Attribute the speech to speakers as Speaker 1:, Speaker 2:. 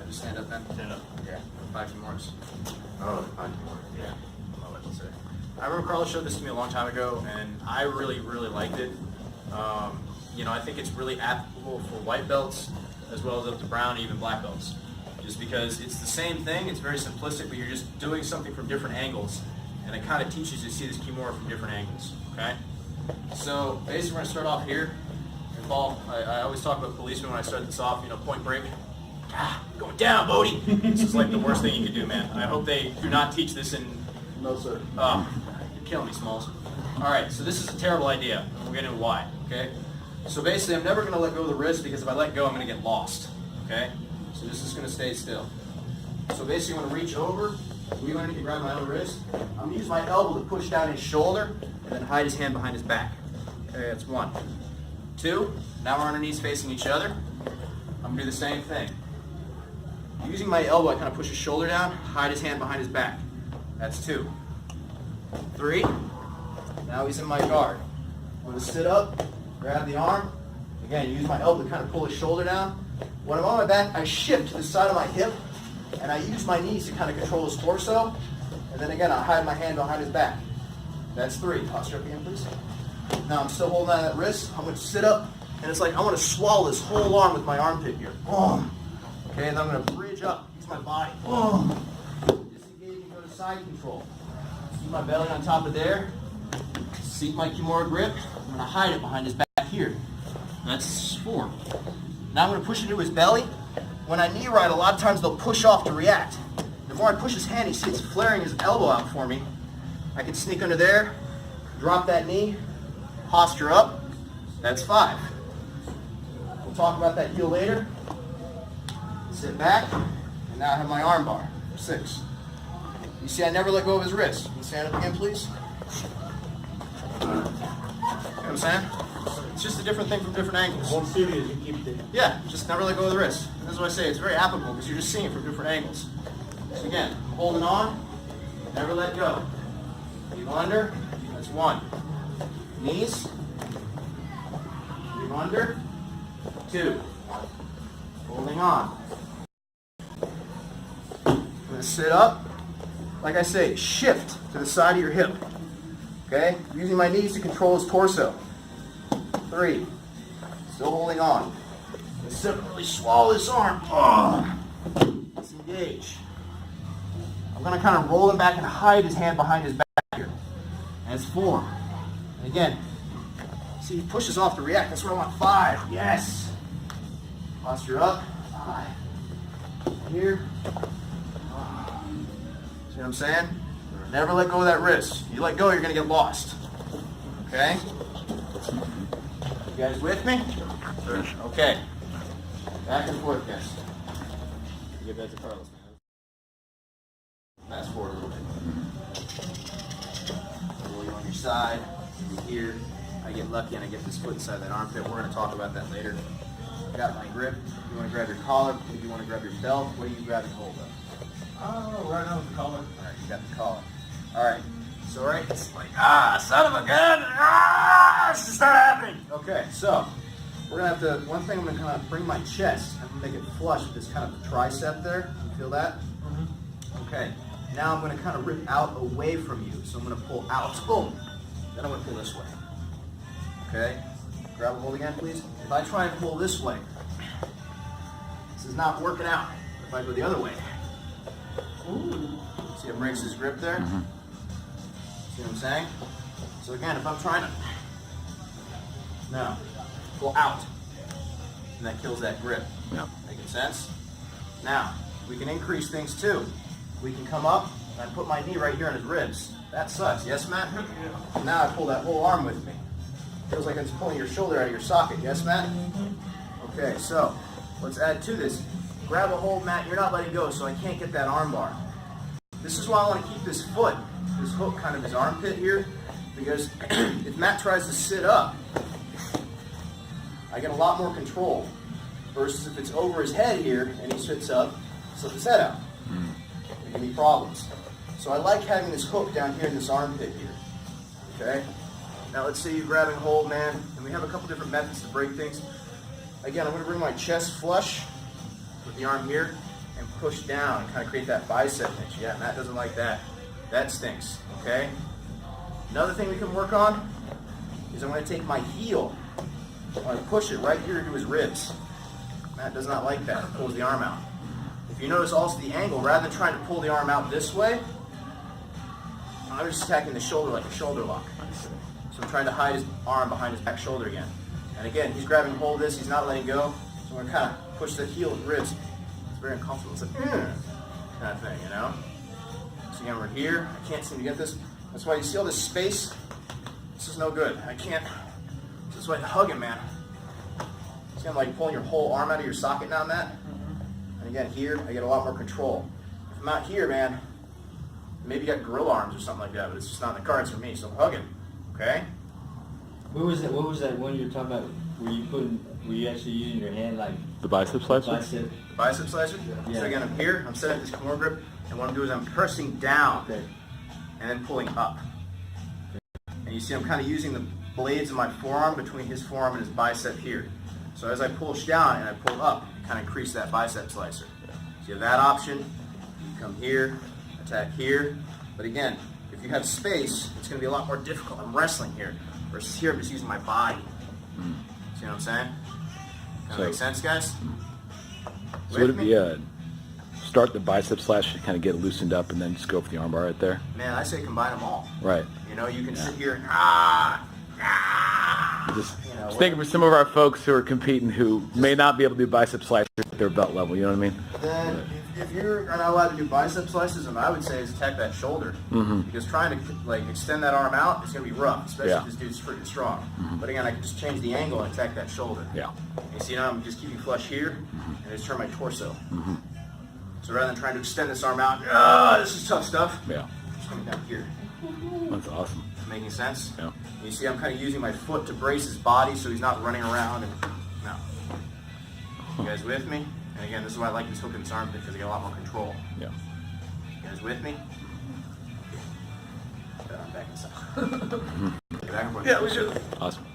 Speaker 1: Just stand up then.
Speaker 2: Stand up.
Speaker 1: Yeah. 5 Kimuras.
Speaker 2: Oh, 5 Kimuras.
Speaker 1: Yeah. Let's say. I remember Carlos showed this to me a long time ago, and I really liked it. You know, I think it's really applicable for white belts as well as up to brown and even black belts. Just because it's the same thing, it's very simplistic, but you're just doing something from different angles, and it kind of teaches you to see this Kimura from different angles. Okay. So basically, we're gonna start off here. And ball. I always talk about policemen when I start this off. You know, point break. Going down, Bodie. This is like the worst thing you can do, man. I hope they do not teach this in.
Speaker 2: No, sir.
Speaker 1: You're killing me, Smalls. All right, so this is a terrible idea. We'll get into why. Okay. So basically, I'm never gonna let go of the wrist because if I let go, I'm gonna get lost. Okay. So this is gonna stay still. So basically, I'm gonna reach over. We learn to grab my other wrist. I'm gonna use my elbow to push down his shoulder and then hide his hand behind his back. Okay, that's 1. 2. Now we're on our knees facing each other. I'm gonna do the same thing. Using my elbow, I kind of push his shoulder down, hide his hand behind his back. That's 2. 3. Now he's in my guard. I'm gonna sit up, grab the arm. Again, use my elbow to kind of pull his shoulder down. When I'm on my back, I shift to the side of my hip, and I use my knees to kind of control his torso. And then again, I hide my hand behind his back. That's 3. Posture up again, please. Now I'm still holding on to that wrist. I'm going to sit up, and it's like I want to swallow this whole arm with my armpit here. Boom. Okay, and then I'm going to bridge up. Use my body. Boom. Disengage and go to side control. See my belly on top of there. Seat my Kimura grip. I'm going to hide it behind his back here. That's 4. Now I'm going to push into his belly. When I knee right, a lot of times they'll push off to react. The more I push his hand, he sits flaring his elbow out for me. I can sneak under there, drop that knee, posture up. That's 5. We'll talk about that heel later. Sit back, and now I have my arm bar. 6. You see, I never let go of his wrist. Can you stand up again, please? You know what I'm saying? It's just a different thing from different angles.
Speaker 2: One serious, you keep it.
Speaker 1: Yeah, just never let go of the wrist. And this is what I say, it's very applicable because you're just seeing it from different angles. So again, I'm holding on, never let go. Leave under, that's 1. Knees, leave under, 2. Holding on. I'm going to sit up. Like I say, shift to the side of your hip. Okay? Using my knees to control his torso. 3. Still holding on. Sit up, really swallow this arm. Disengage. I'm going to kind of roll him back and hide his hand behind his back here. That's 4. And again, see, he pushes off to react. That's where I want 5. Yes. Posture up. 5. Here. See what I'm saying? Never let go of that wrist. You let go, you're going to get lost. Okay? You guys with me? Sure. Okay. Back and forth, guys. Give that to Carlos, man. Fast forward a little bit. Roll you on your side. Here. I get lucky and I get this foot inside that armpit. We're going to talk about that later. I got my grip. You want to grab your collar. If you want to grab your belt, what are you grabbing hold of?
Speaker 2: Oh, right now with the collar.
Speaker 1: All right, you got the collar. All right. So, right, it's like, son of a gun. It's just not happening. Okay, so we're going to have to, one thing I'm going to kind of bring my chest. I'm going to make it flush with this kind of tricep there. You feel that? Mm-hmm. Okay. Now I'm going to kind of rip out away from you. So I'm going to pull out. Boom. Then I'm going to pull this way. Okay. Grab a hold again, please. If I try and pull this way, this is not working out. If I go the other way. Ooh. See, it breaks his grip there. Mm-hmm. See what I'm saying? So again, if I'm trying to now pull out, and that kills that grip.
Speaker 3: Yep.
Speaker 1: Making sense? Now we can increase things too. We can come up and I put my knee right here on his ribs. That sucks. Yes, Matt? Yeah. Now I pull that whole arm with me. Feels like it's pulling your shoulder out of your socket. Yes, Matt? Mm-hmm. Okay, so let's add to this. Grab a hold, Matt. You're not letting go, so I can't get that arm bar. This is why I want to keep this foot, this hook, kind of his armpit here, because if Matt tries to sit up, I get a lot more control. Versus if it's over his head here and he sits up, slips his head out. There can be problems. So I like having this hook down here in this armpit here. Okay? Now let's say you're grabbing hold, man, and we have a couple different methods to break things. Again, I'm going to bring my chest flush with the arm here. and push down and kind of create that bicep niche. Yeah, Matt doesn't like that. That stinks, okay? Another thing we can work on is I'm going to take my heel, I'm going to push it right here to his ribs. Matt does not like that. Pulls the arm out. If you notice also the angle, rather than trying to pull the arm out this way, I'm just attacking the shoulder like a shoulder lock. So I'm trying to hide his arm behind his back shoulder again. And again, he's grabbing hold of this, he's not letting go. So I'm going to kind of push the heel with ribs. It's very uncomfortable. It's like, kind of thing, you know? So again, we're here. I can't seem to get this. That's why you see all this space. This is no good. I can't. This is why hug him, man. It's kind of like pulling your whole arm out of your socket now, Matt. And again, here, I get a lot more control. If I'm out here, man, maybe you got gorilla arms or something like that, but it's just not in the cards for me, so hug him, okay?
Speaker 3: What was that one you were talking about were you actually using your hand like
Speaker 4: The bicep slicer?
Speaker 3: bicep?
Speaker 1: The bicep slicer?
Speaker 3: Yeah.
Speaker 1: So again, I'm here, I'm setting this Kimura grip, and what I'm doing is I'm pressing down
Speaker 3: Okay.
Speaker 1: and then pulling up. And you see I'm kind of using the blades of my forearm between his forearm and his bicep here. So as I push down and I pull up, I kind of increase that bicep slicer. So you have that option. You come here, attack here. But again, if you have space, it's going to be a lot more difficult. I'm wrestling here. Versus here, I'm just using my body. See what I'm saying? That make sense, guys?
Speaker 4: So would it be start the bicep slash to kind of get loosened up and then just go for the armbar right there?
Speaker 1: Man, I say combine them all.
Speaker 4: Right.
Speaker 1: You know, you can sit here and
Speaker 4: Just
Speaker 1: you know,
Speaker 4: thinking for some of our folks who are competing who may not be able to do bicep slices at their belt level, you know what I mean?
Speaker 1: Then if you're not allowed to do bicep slices, then I would say is attack that shoulder. Because trying to like extend that arm out is going to be rough, especially if this dude's freaking strong. But again, I can just change the angle and attack that shoulder.
Speaker 4: Yeah.
Speaker 1: You see now I'm just keeping flush here and just turn my torso. So rather than trying to extend this arm out, this is tough stuff.
Speaker 4: Yeah.
Speaker 1: Just coming down here.
Speaker 4: That's awesome.
Speaker 1: Making sense?
Speaker 4: Yeah.
Speaker 1: You see I'm kind of using my foot to brace his body so he's not running around and no. You guys with me? And again, this is why I like this hook in this arm because I get a lot more control.
Speaker 4: Yeah.
Speaker 1: You guys with me? I'm back inside. Back and forth. Yeah, we should.
Speaker 4: Awesome.